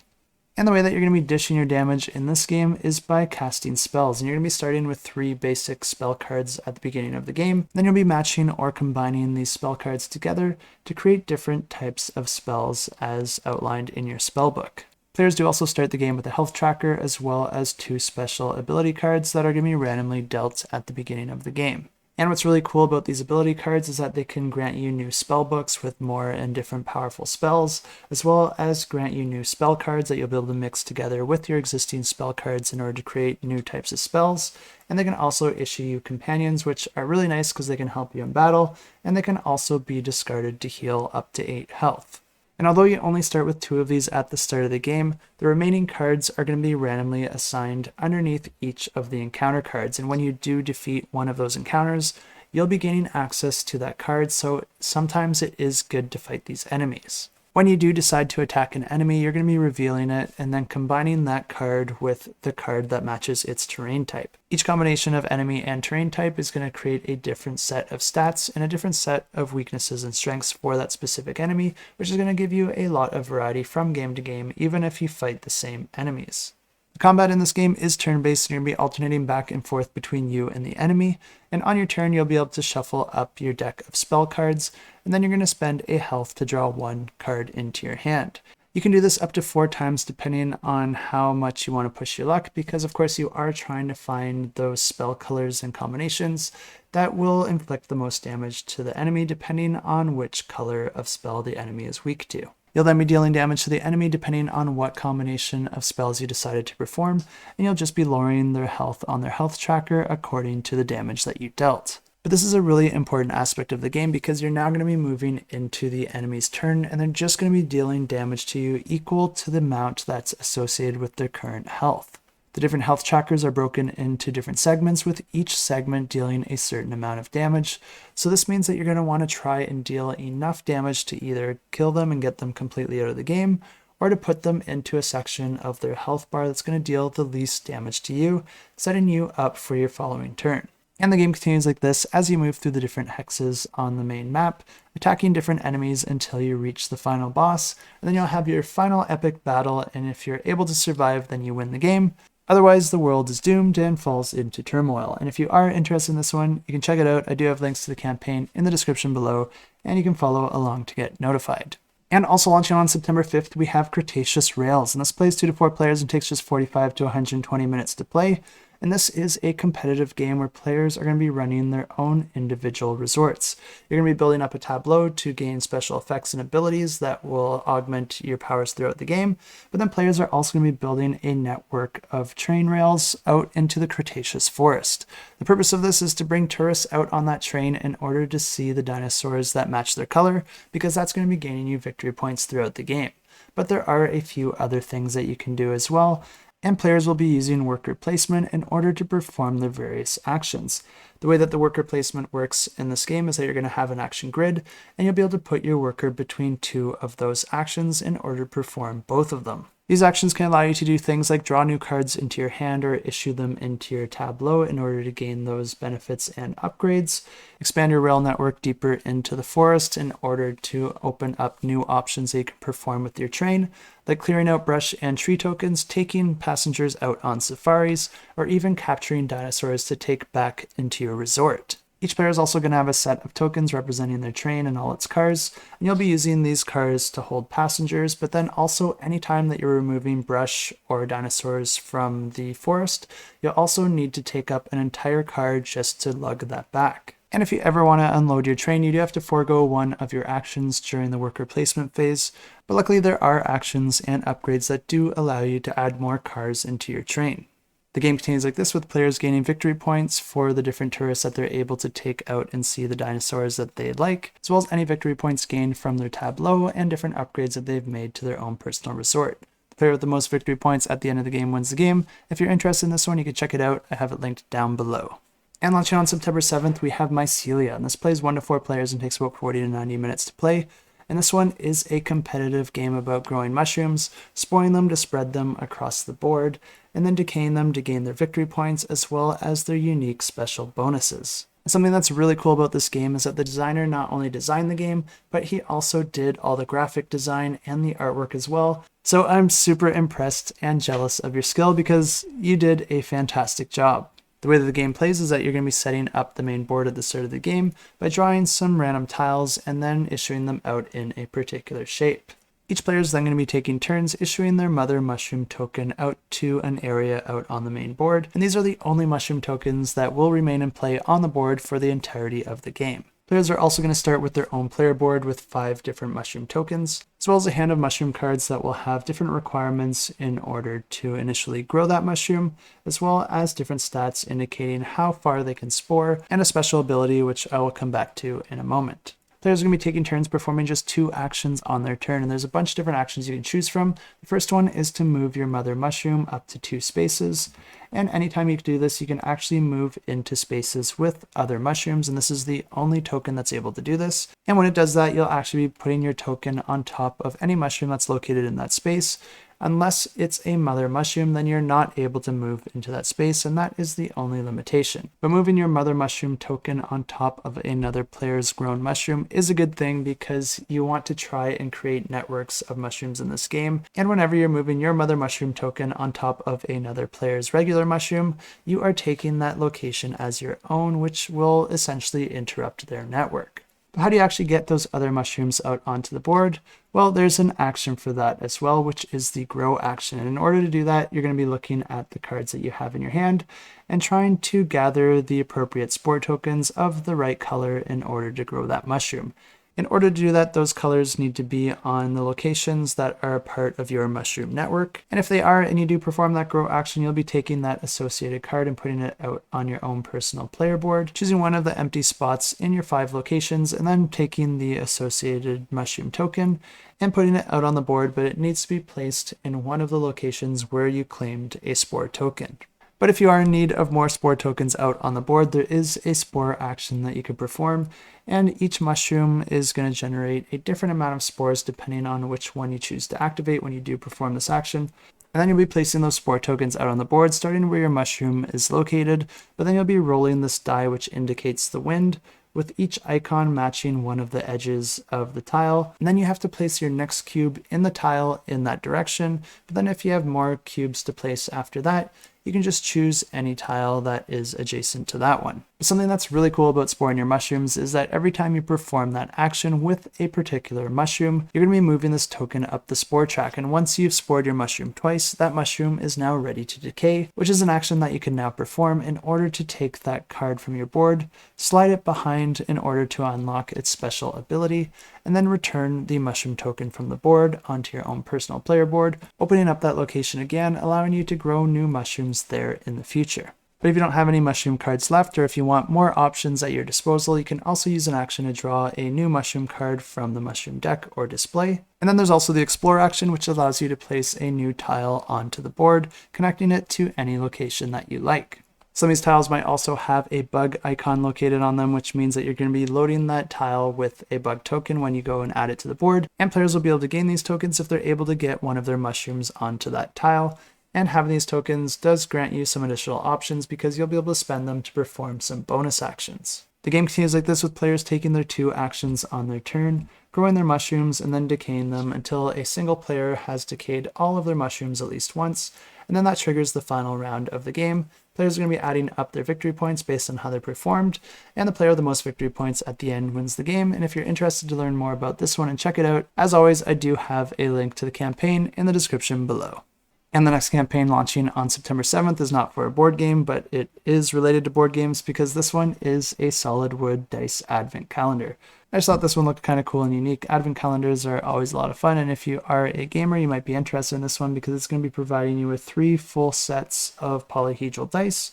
And the way that you're going to be dishing your damage in this game is by casting spells, and you're going to be starting with 3 basic spell cards at the beginning of the game. Then you'll be matching or combining these spell cards together to create different types of spells as outlined in your spellbook. Players do also start the game with a health tracker, as well as 2 special ability cards that are going to be randomly dealt at the beginning of the game. And what's really cool about these ability cards is that they can grant you new spell books with more and different powerful spells, as well as grant you new spell cards that you'll be able to mix together with your existing spell cards in order to create new types of spells. And they can also issue you companions, which are really nice because they can help you in battle, and they can also be discarded to heal up to 8 health. And although you only start with 2 of these at the start of the game, the remaining cards are going to be randomly assigned underneath each of the encounter cards. And when you do defeat one of those encounters, you'll be gaining access to that card, so sometimes it is good to fight these enemies. When you do decide to attack an enemy, you're going to be revealing it and then combining that card with the card that matches its terrain type. Each combination of enemy and terrain type is going to create a different set of stats and a different set of weaknesses and strengths for that specific enemy, which is going to give you a lot of variety from game to game, even if you fight the same enemies. The combat in this game is turn-based, and you're going to be alternating back and forth between you and the enemy, and on your turn you'll be able to shuffle up your deck of spell cards, and then you're going to spend a health to draw 1 card into your hand. You can do this up to 4 times depending on how much you want to push your luck, because of course you are trying to find those spell colors and combinations that will inflict the most damage to the enemy depending on which color of spell the enemy is weak to. You'll then be dealing damage to the enemy depending on what combination of spells you decided to perform, and you'll just be lowering their health on their health tracker according to the damage that you dealt. But this is a really important aspect of the game because you're now going to be moving into the enemy's turn and they're just going to be dealing damage to you equal to the amount that's associated with their current health. The different health trackers are broken into different segments, with each segment dealing a certain amount of damage. So this means that you're going to want to try and deal enough damage to either kill them and get them completely out of the game, or to put them into a section of their health bar that's going to deal the least damage to you, setting you up for your following turn. And the game continues like this as you move through the different hexes on the main map, attacking different enemies until you reach the final boss, and then you'll have your final epic battle, and if you're able to survive, then you win the game. Otherwise, the world is doomed and falls into turmoil. And if you are interested in this one, you can check it out. I do have links to the campaign in the description below, and you can follow along to get notified. And also launching on September 5th, we have Cretaceous Rails, and this plays 2 to 4 players and takes just 45 to 120 minutes to play. And this is a competitive game where players are going to be running their own individual resorts. You're going to be building up a tableau to gain special effects and abilities that will augment your powers throughout the game, but then players are also going to be building a network of train rails out into the Cretaceous forest. The purpose of this is to bring tourists out on that train in order to see the dinosaurs that match their color, because that's going to be gaining you victory points throughout the game. But there are a few other things that you can do as well, and players will be using worker placement in order to perform their various actions. The way that the worker placement works in this game is that you're going to have an action grid, and you'll be able to put your worker between 2 of those actions in order to perform both of them. These actions can allow you to do things like draw new cards into your hand or issue them into your tableau in order to gain those benefits and upgrades, expand your rail network deeper into the forest in order to open up new options that you can perform with your train, like clearing out brush and tree tokens, taking passengers out on safaris, or even capturing dinosaurs to take back into your resort. Each player is also going to have a set of tokens representing their train and all its cars, and you'll be using these cars to hold passengers, but then also anytime that you're removing brush or dinosaurs from the forest, you'll also need to take up an entire car just to lug that back. And if you ever want to unload your train, you do have to forego one of your actions during the worker placement phase, but luckily there are actions and upgrades that do allow you to add more cars into your train. The game continues like this, with players gaining victory points for the different tourists that they're able to take out and see the dinosaurs that they like, as well as any victory points gained from their tableau and different upgrades that they've made to their own personal resort. The player with the most victory points at the end of the game wins the game. If you're interested in this one, you can check it out. I have it linked down below. And launching on September 7th, we have Mycelia, and this plays 1 to 4 players and takes about 40 to 90 minutes to play. And this one is a competitive game about growing mushrooms, spoiling them to spread them across the board, and then decaying them to gain their victory points as well as their unique special bonuses. And something that's really cool about this game is that the designer not only designed the game, but he also did all the graphic design and the artwork as well. So I'm super impressed and jealous of your skill because you did a fantastic job. The way that the game plays is that you're going to be setting up the main board at the start of the game by drawing some random tiles and then issuing them out in a particular shape. Each player is then going to be taking turns issuing their mother mushroom token out to an area out on the main board, and these are the only mushroom tokens that will remain in play on the board for the entirety of the game. Players are also going to start with their own player board with 5 different mushroom tokens, as well as a hand of mushroom cards that will have different requirements in order to initially grow that mushroom, as well as different stats indicating how far they can spore, and a special ability which I will come back to in a moment. Players are going to be taking turns performing just 2 actions on their turn, and there's a bunch of different actions you can choose from. The first one is to move your mother mushroom up to 2 spaces, and anytime you do this, you can actually move into spaces with other mushrooms, and this is the only token that's able to do this. And when it does that, you'll actually be putting your token on top of any mushroom that's located in that space. Unless it's a mother mushroom, then you're not able to move into that space, and that is the only limitation. But moving your mother mushroom token on top of another player's grown mushroom is a good thing because you want to try and create networks of mushrooms in this game. And whenever you're moving your mother mushroom token on top of another player's regular mushroom, you are taking that location as your own, which will essentially interrupt their network. But how do you actually get those other mushrooms out onto the board? Well, there's an action for that as well, which is the grow action. And in order to do that, you're going to be looking at the cards that you have in your hand and trying to gather the appropriate spore tokens of the right color in order to grow that mushroom. In order to do that, those colors need to be on the locations that are a part of your mushroom network. And if they are, and you do perform that grow action, you'll be taking that associated card and putting it out on your own personal player board, choosing one of the empty spots in your 5 locations, and then taking the associated mushroom token and putting it out on the board, but it needs to be placed in one of the locations where you claimed a spore token. But if you are in need of more spore tokens out on the board, there is a spore action that you could perform, and each mushroom is going to generate a different amount of spores depending on which one you choose to activate when you do perform this action. And then you'll be placing those spore tokens out on the board, starting where your mushroom is located, but then you'll be rolling this die which indicates the wind, with each icon matching one of the edges of the tile. And then you have to place your next cube in the tile in that direction, but then if you have more cubes to place after that, you can just choose any tile that is adjacent to that one. Something that's really cool about sporing your mushrooms is that every time you perform that action with a particular mushroom, you're going to be moving this token up the spore track, and once you've spored your mushroom twice, that mushroom is now ready to decay, which is an action that you can now perform in order to take that card from your board, slide it behind in order to unlock its special ability, and then return the mushroom token from the board onto your own personal player board, opening up that location again, allowing you to grow new mushrooms there in the future. But if you don't have any mushroom cards left, or if you want more options at your disposal, you can also use an action to draw a new mushroom card from the mushroom deck or display. And then there's also the explore action, which allows you to place a new tile onto the board, connecting it to any location that you like. Some of these tiles might also have a bug icon located on them, which means that you're going to be loading that tile with a bug token when you go and add it to the board. And players will be able to gain these tokens if they're able to get one of their mushrooms onto that tile. And having these tokens does grant you some additional options because you'll be able to spend them to perform some bonus actions. The game continues like this with players taking their 2 actions on their turn, growing their mushrooms, and then decaying them until a single player has decayed all of their mushrooms at least once, and then that triggers the final round of the game. Players are going to be adding up their victory points based on how they performed, and the player with the most victory points at the end wins the game. And if you're interested to learn more about this one and check it out, as always, I do have a link to the campaign in the description below. And the next campaign launching on September 7th is not for a board game, but it is related to board games because this one is a solid wood dice advent calendar. I just thought this one looked kind of cool and unique. Advent calendars are always a lot of fun, and if you are a gamer, you might be interested in this one because it's going to be providing you with 3 full sets of polyhedral dice,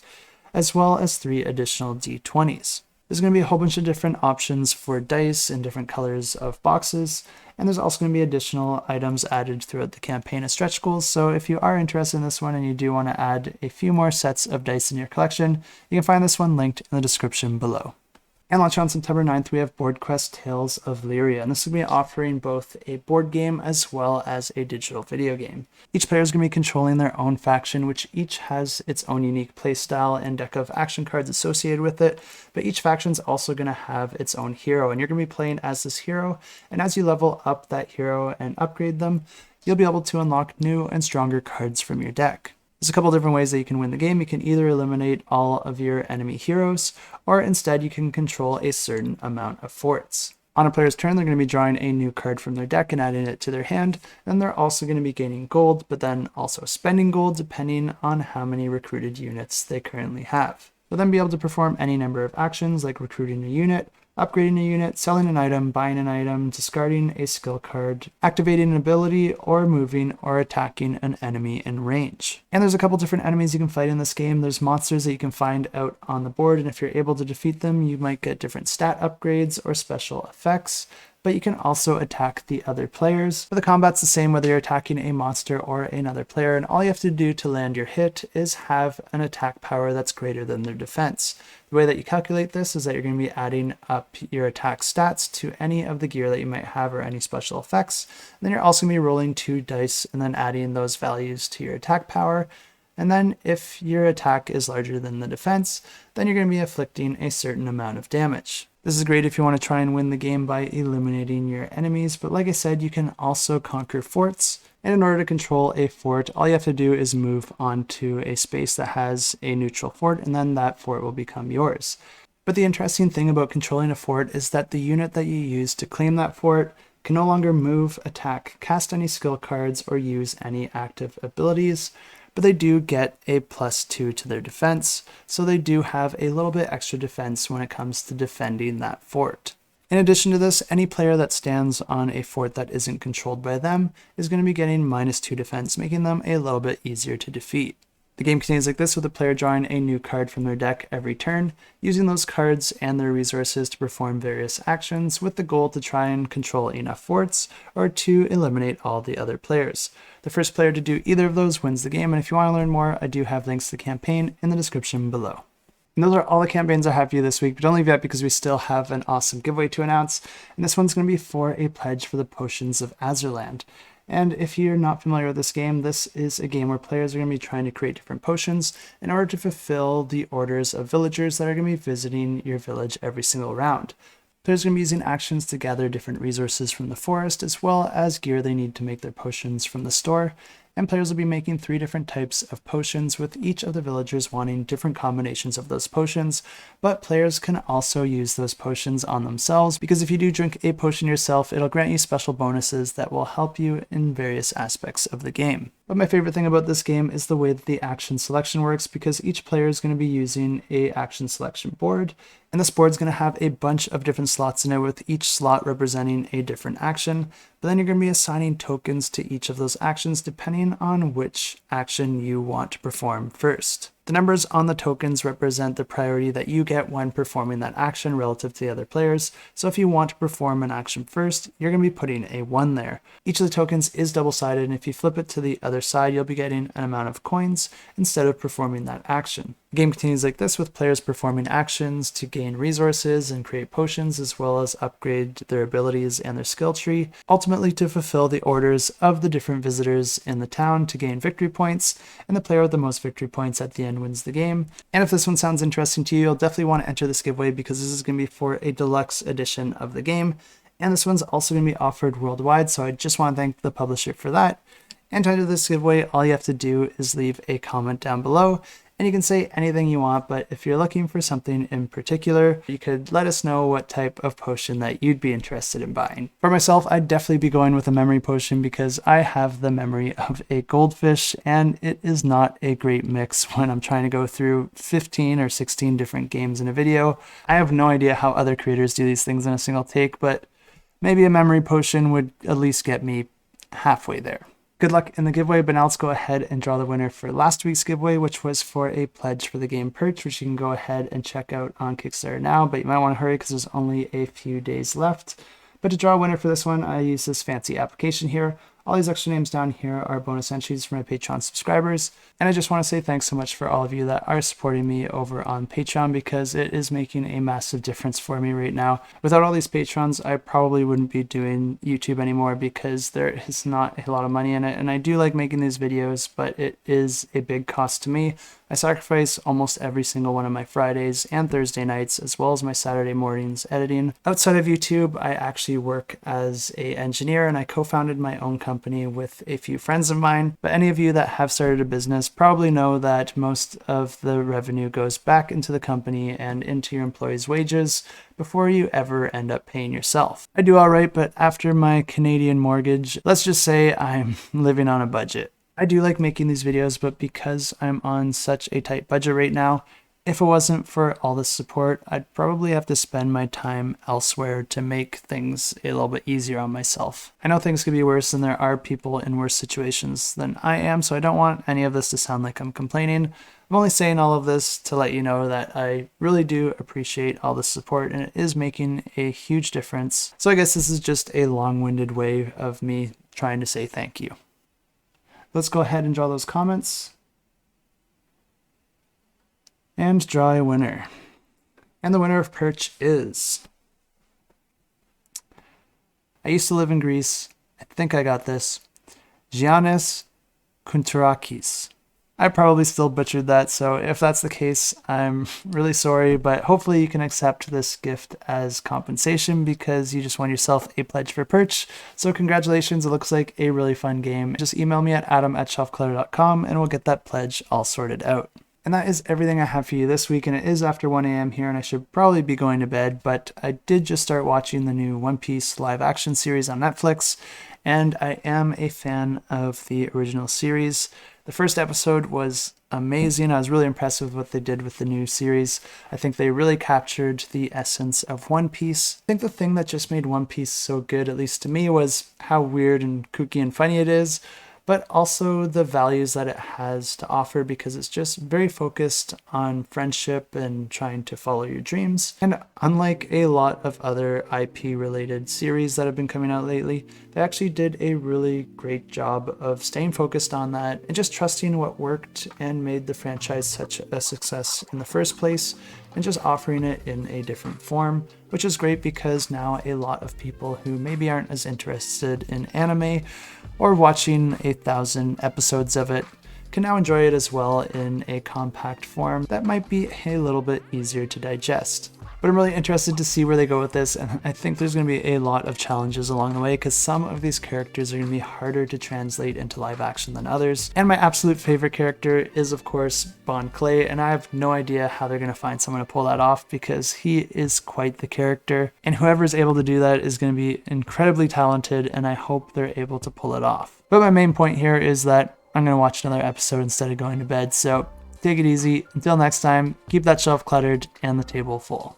as well as 3 additional d20s. There's going to be a whole bunch of different options for dice in different colors of boxes, and there's also going to be additional items added throughout the campaign as stretch goals. So if you are interested in this one and you do want to add a few more sets of dice in your collection, you can find this one linked in the description below. And launch on September 9th, we have Boardquest Tales of Liria, and this will be offering both a board game as well as a digital video game. Each player is going to be controlling their own faction, which each has its own unique playstyle and deck of action cards associated with it, but each faction is also going to have its own hero, and you're going to be playing as this hero, and as you level up that hero and upgrade them, you'll be able to unlock new and stronger cards from your deck. There's a couple different ways that you can win the game. You can either eliminate all of your enemy heroes, or instead you can control a certain amount of forts. On a player's turn, they're going to be drawing a new card from their deck and adding it to their hand, and they're also going to be gaining gold, but then also spending gold depending on how many recruited units they currently have. They'll then be able to perform any number of actions like recruiting a unit, upgrading a unit, selling an item, buying an item, discarding a skill card, activating an ability, or moving or attacking an enemy in range. And there's a couple different enemies you can fight in this game. There's monsters that you can find out on the board, and if you're able to defeat them, you might get different stat upgrades or special effects, but you can also attack the other players. But the combat's the same whether you're attacking a monster or another player, and all you have to do to land your hit is have an attack power that's greater than their defense. The way that you calculate this is that you're going to be adding up your attack stats to any of the gear that you might have or any special effects. And then you're also going to be rolling 2 dice and then adding those values to your attack power. And then if your attack is larger than the defense, then you're going to be inflicting a certain amount of damage. This is great if you want to try and win the game by eliminating your enemies, but like I said, you can also conquer forts. And in order to control a fort, all you have to do is move onto a space that has a neutral fort, and then that fort will become yours. But the interesting thing about controlling a fort is that the unit that you use to claim that fort can no longer move, attack, cast any skill cards, or use any active abilities, but they do get a +2 to their defense, so they do have a little bit extra defense when it comes to defending that fort. In addition to this, any player that stands on a fort that isn't controlled by them is going to be getting -2 defense, making them a little bit easier to defeat. The game continues like this, with the player drawing a new card from their deck every turn, using those cards and their resources to perform various actions with the goal to try and control enough forts or to eliminate all the other players. The first player to do either of those wins the game, and if you want to learn more, I do have links to the campaign in the description below. And those are all the campaigns I have for you this week, but don't leave yet because we still have an awesome giveaway to announce, and this one's going to be for a pledge for the Potions of Azerland. And if you're not familiar with this game, this is a game where players are going to be trying to create different potions in order to fulfill the orders of villagers that are going to be visiting your village every single round. Players are going to be using actions to gather different resources from the forest, as well as gear they need to make their potions from the store. And players will be making 3 different types of potions, with each of the villagers wanting different combinations of those potions, but players can also use those potions on themselves, because if you do drink a potion yourself, it'll grant you special bonuses that will help you in various aspects of the game. But my favorite thing about this game is the way that the action selection works, because each player is going to be using a action selection board, and this board is going to have a bunch of different slots in it, with each slot representing a different action, but then you're going to be assigning tokens to each of those actions depending on which action you want to perform first. The numbers on the tokens represent the priority that you get when performing that action relative to the other players, so if you want to perform an action first, you're going to be putting a 1 there. Each of the tokens is double-sided, and if you flip it to the other side, you'll be getting an amount of coins instead of performing that action. The game continues like this, with players performing actions to gain resources and create potions, as well as upgrade their abilities and their skill tree, ultimately to fulfill the orders of the different visitors in the town to gain victory points, and the player with the most victory points at the end wins the game. And if this one sounds interesting to you, you'll definitely want to enter this giveaway, because this is going to be for a deluxe edition of the game, and this one's also going to be offered worldwide, so I just want to thank the publisher for that. And to enter this giveaway, all you have to do is leave a comment down below, and you can say anything you want, but if you're looking for something in particular, you could let us know what type of potion that you'd be interested in buying. For myself, I'd definitely be going with a memory potion, because I have the memory of a goldfish, and it is not a great mix when I'm trying to go through 15 or 16 different games in a video. I have no idea how other creators do these things in a single take, but maybe a memory potion would at least get me halfway there. Good luck in the giveaway, but now let's go ahead and draw the winner for last week's giveaway, which was for a pledge for the game Perch, which you can go ahead and check out on Kickstarter now, but you might want to hurry because there's only a few days left. But to draw a winner for this one, I use this fancy application here. All these extra names down here are bonus entries for my Patreon subscribers. And I just want to say thanks so much for all of you that are supporting me over on Patreon, because it is making a massive difference for me right now. Without all these patrons, I probably wouldn't be doing YouTube anymore, because there is not a lot of money in it. And I do like making these videos, but it is a big cost to me. I sacrifice almost every single one of my Fridays and Thursday nights, as well as my Saturday mornings editing. Outside of YouTube, I actually work as an engineer, and I co-founded my own company with a few friends of mine. But any of you that have started a business probably know that most of the revenue goes back into the company and into your employees' wages before you ever end up paying yourself. I do all right, but after my Canadian mortgage, let's just say I'm living on a budget. I do like making these videos, but because I'm on such a tight budget right now, if it wasn't for all this support, I'd probably have to spend my time elsewhere to make things a little bit easier on myself. I know things could be worse, and there are people in worse situations than I am, so I don't want any of this to sound like I'm complaining. I'm only saying all of this to let you know that I really do appreciate all the support, and it is making a huge difference. So I guess this is just a long-winded way of me trying to say thank you. Let's go ahead and draw those comments. And draw a winner. And the winner of Perch is... I used to live in Greece. I think I got this. Giannis Kountarakis. I probably still butchered that, so if that's the case, I'm really sorry, but hopefully you can accept this gift as compensation, because you just won yourself a pledge for Perch. So congratulations, it looks like a really fun game. Just email me at adam@shelfclutter.com and we'll get that pledge all sorted out. And that is everything I have for you this week, and it is after 1 a.m. here, and I should probably be going to bed, but I did just start watching the new One Piece live action series on Netflix, and I am a fan of the original series. The first episode was amazing. I was really impressed with what they did with the new series. I think they really captured the essence of One Piece. I think the thing that just made One Piece so good, at least to me, was how weird and kooky and funny it is, but also the values that it has to offer, because it's just very focused on friendship and trying to follow your dreams. And unlike a lot of other IP-related series that have been coming out lately, they actually did a really great job of staying focused on that and just trusting what worked and made the franchise such a success in the first place, and just offering it in a different form, which is great because now a lot of people who maybe aren't as interested in anime or watching 1,000 episodes of it can now enjoy it as well in a compact form that might be a little bit easier to digest. But I'm really interested to see where they go with this, and I think there's going to be a lot of challenges along the way, because some of these characters are going to be harder to translate into live action than others. And my absolute favorite character is, of course, Bon Clay, and I have no idea how they're going to find someone to pull that off, because he is quite the character, and whoever's able to do that is going to be incredibly talented, and I hope they're able to pull it off. But my main point here is that I'm going to watch another episode instead of going to bed, so take it easy. Until next time, keep that shelf cluttered and the table full.